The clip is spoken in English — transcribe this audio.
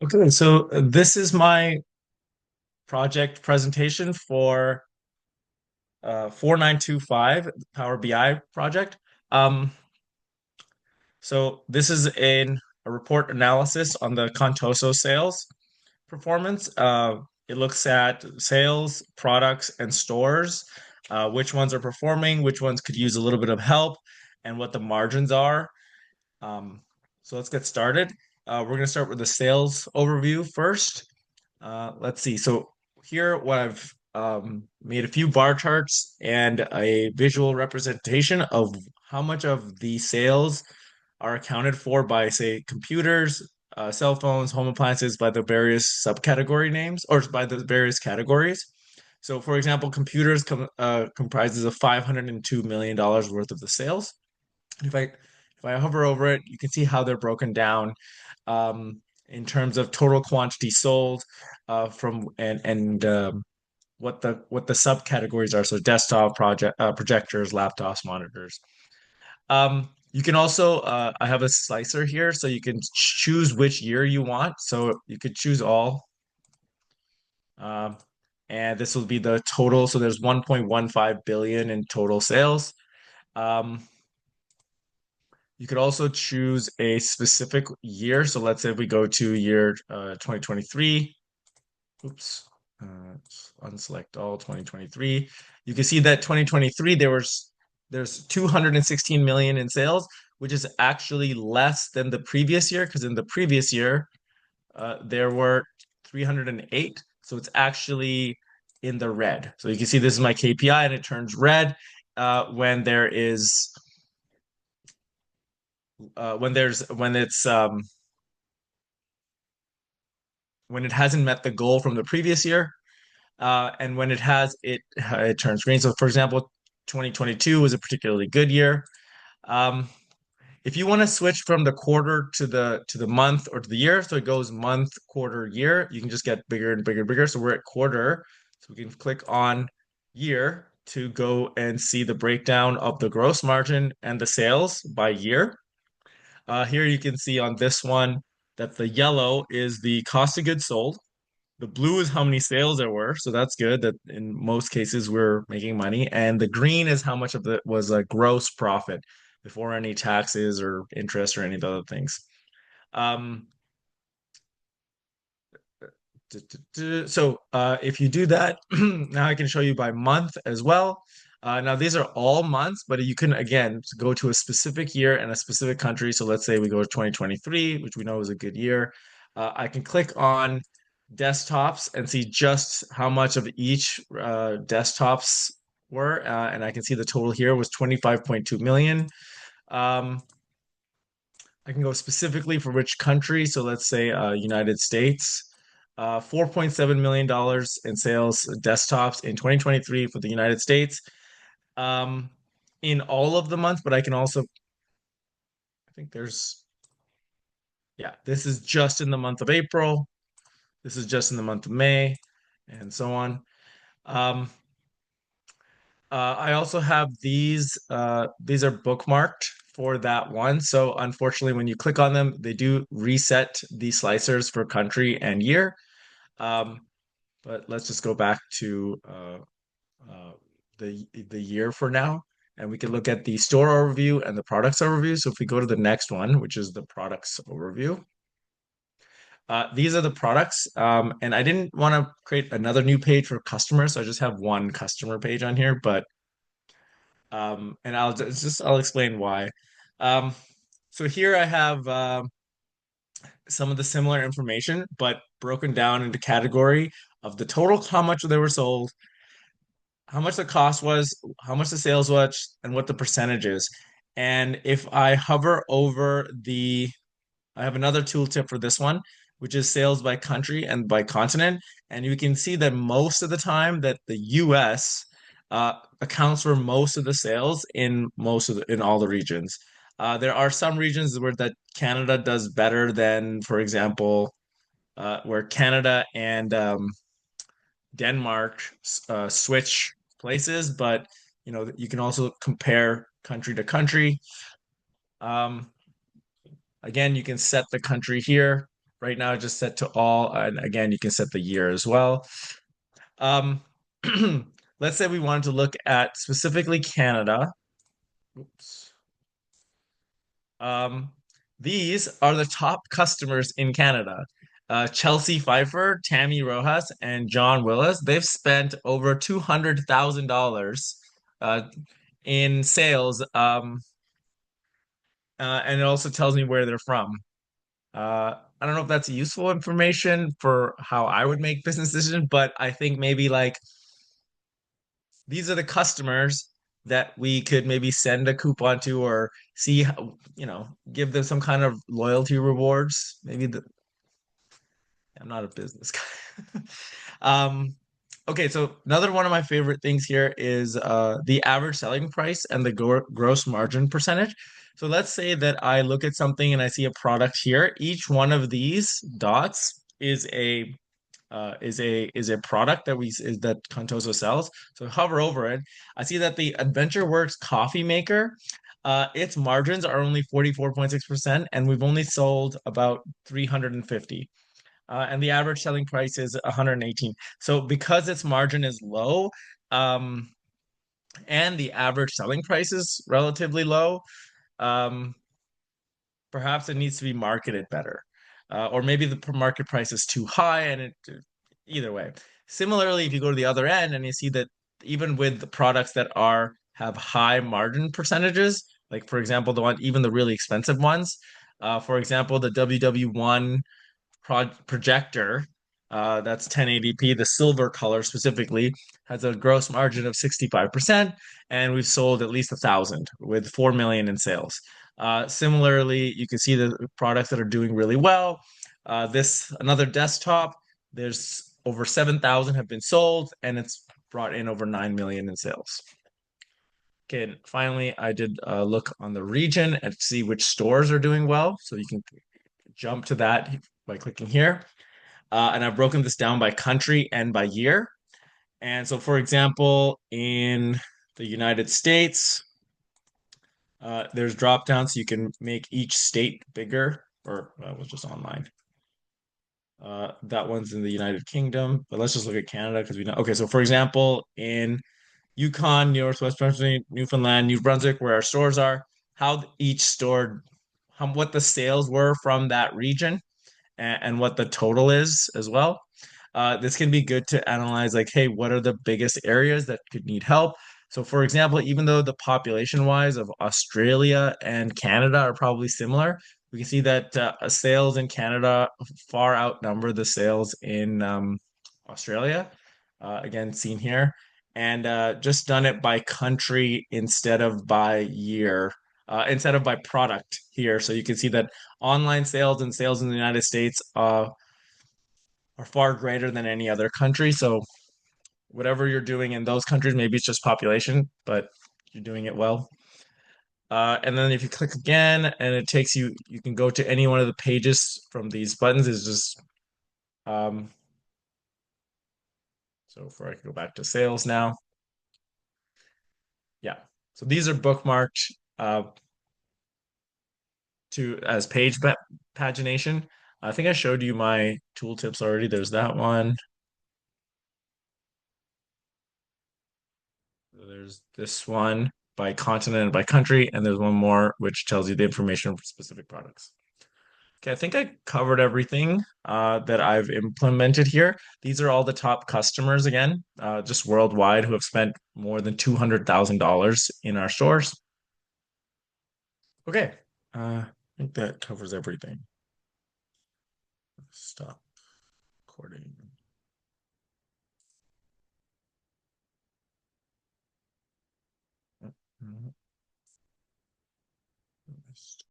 Okay, so this is my project presentation for 4925 Power BI project. Um, so this is a report analysis on the Contoso sales performance. It looks at sales, products, and stores, which ones are performing, which ones could use a little bit of help, and what the margins are. Um, so let's get started. We're going to start with the sales overview first. Let's see. So here, what I've made a few bar charts and a visual representation of how much of the sales are accounted for by, say, computers, cell phones, home appliances, by the various subcategory names or by the various categories. So, for example, computers comprises of $502 million worth of the sales. If I hover over it, you can see how they're broken down in terms of total quantity sold from and what the subcategories are. So desktop projectors, laptops, monitors. You can also I have a slicer here, so you can choose which year you want. So you could choose all. Um, and this will be the total. So there's 1.15 billion in total sales. Um, You could also choose a specific year. So let's say if we go to year 2023, oops, unselect all 2023. You can see that 2023 there's 216 million in sales, which is actually less than the previous year because in the previous year there were 308. So it's actually in the red. So you can see this is my KPI and it turns red when there is when it hasn't met the goal from the previous year, and when it has, it turns green. So, for example, 2022 was a particularly good year. Um, if you want to switch from the quarter to the month or to the year, so it goes month, quarter, year, you can just get bigger and bigger and bigger. So we're at quarter, so we can click on year to go and see the breakdown of the gross margin and the sales by year. Here you can see on this one that the yellow is the cost of goods sold. The blue is how many sales there were, so that's good that in most cases we're making money. And the green is how much of it was a gross profit before any taxes or interest or any of the other things. Um, so if you do that, now I can show you by month as well. Now these are all months, but you can again go to a specific year and a specific country. So let's say we go to 2023, which we know is a good year. I can click on desktops and see just how much of each desktops were, and I can see the total here was 25.2 million. Um, I can go specifically for which country. So let's say United States. $4.7 million in sales desktops in 2023 for the United States. Um, in all of the months, but I can also, I think yeah, this is just in the month of April. This is just in the month of May, and so on. Um, I also have these. These are bookmarked for that one. So unfortunately, when you click on them, they do reset the slicers for country and year. Um, but let's just go back to uh, the year for now, and we can look at the store overview and the products overview. So if we go to the next one, which is the products overview, these are the products. And I didn't want to create another new page for customers, so I just have one customer page on here. But and I'll explain why. Um, so here I have some of the similar information, but broken down into category of the total, how much they were sold, how much the cost was, how much the sales was, and what the percentage is. And if I hover over I have another tooltip for this one, which is sales by country and by continent. And you can see that most of the time that the US accounts for most of the sales in all the regions. There are some regions where that Canada does better than, for example, where Canada and Denmark switch places, but you can also compare country to country. Um, Again, you can set the country here, right now just set to all, and again, you can set the year as well. Um, let's say we wanted to look at specifically Canada. Oops. Um, these are the top customers in Canada. Chelsea Pfeiffer, Tammy Rojas, and John Willis. They've spent over $200,000 uh, in sales. And it also tells me where they're from. I don't know if that's useful information for how I would make business decisions, but I think maybe like these are the customers that we could maybe send a coupon to or see how, give them some kind of loyalty rewards. Maybe I'm not a business guy. um, okay, so another one of my favorite things here is the average selling price and the gross margin percentage. So let's say that I look at something and I see a product here. Each one of these dots is a product that Contoso sells. So hover over it. I see that the AdventureWorks coffee maker, its margins are only 44.6%, and we've only sold about 350. And the average selling price is 118. So because its margin is low, um, and the average selling price is relatively low, um, perhaps it needs to be marketed better. Or maybe the market price is too high and either way. Similarly, if you go to the other end and you see that even with the products that have high margin percentages, like for example, even the really expensive ones, for example, the WW1 projector, that's 1080p, the silver color specifically, has a gross margin of 65%, and we've sold at least 1,000 with 4 million in sales. Similarly, you can see the products that are doing really well. This another desktop, there's over 7,000 have been sold, and it's brought in over 9 million in sales. Okay, and finally, I did look on the region and see which stores are doing well. So you can jump to that by clicking here. And I've broken this down by country and by year. And so, for example, in the United States, there's drop downs so you can make each state bigger, or it was just online. That one's in the United Kingdom, but let's just look at Canada because we know. Okay, so for example, in Yukon, Northwest Pennsylvania, Newfoundland, New Brunswick, where our stores are, how each store, what the sales were from that region, and what the total is as well. This can be good to analyze, like, hey, what are the biggest areas that could need help? So, for example, even though the population wise of Australia and Canada are probably similar, we can see that sales in Canada far outnumber the sales in Australia. Again, seen here. And just done it by country instead of by year, instead of by product here. So you can see that online sales and sales in the United States are far greater than any other country. So whatever you're doing in those countries, maybe it's just population, but you're doing it well. And then if you click again and it takes you, you can go to any one of the pages from these buttons. Is just um, so for I can go back to sales now. Yeah. So these are bookmarked to as pagination. I think I showed you my tooltips already. There's that one. There's this one by continent and by country, and there's one more which tells you the information for specific products. Okay, I think I covered everything that I've implemented here. These are all the top customers again, just worldwide, who have spent more than $200,000 in our stores. Okay, I think that covers everything. Stop recording. Mhm.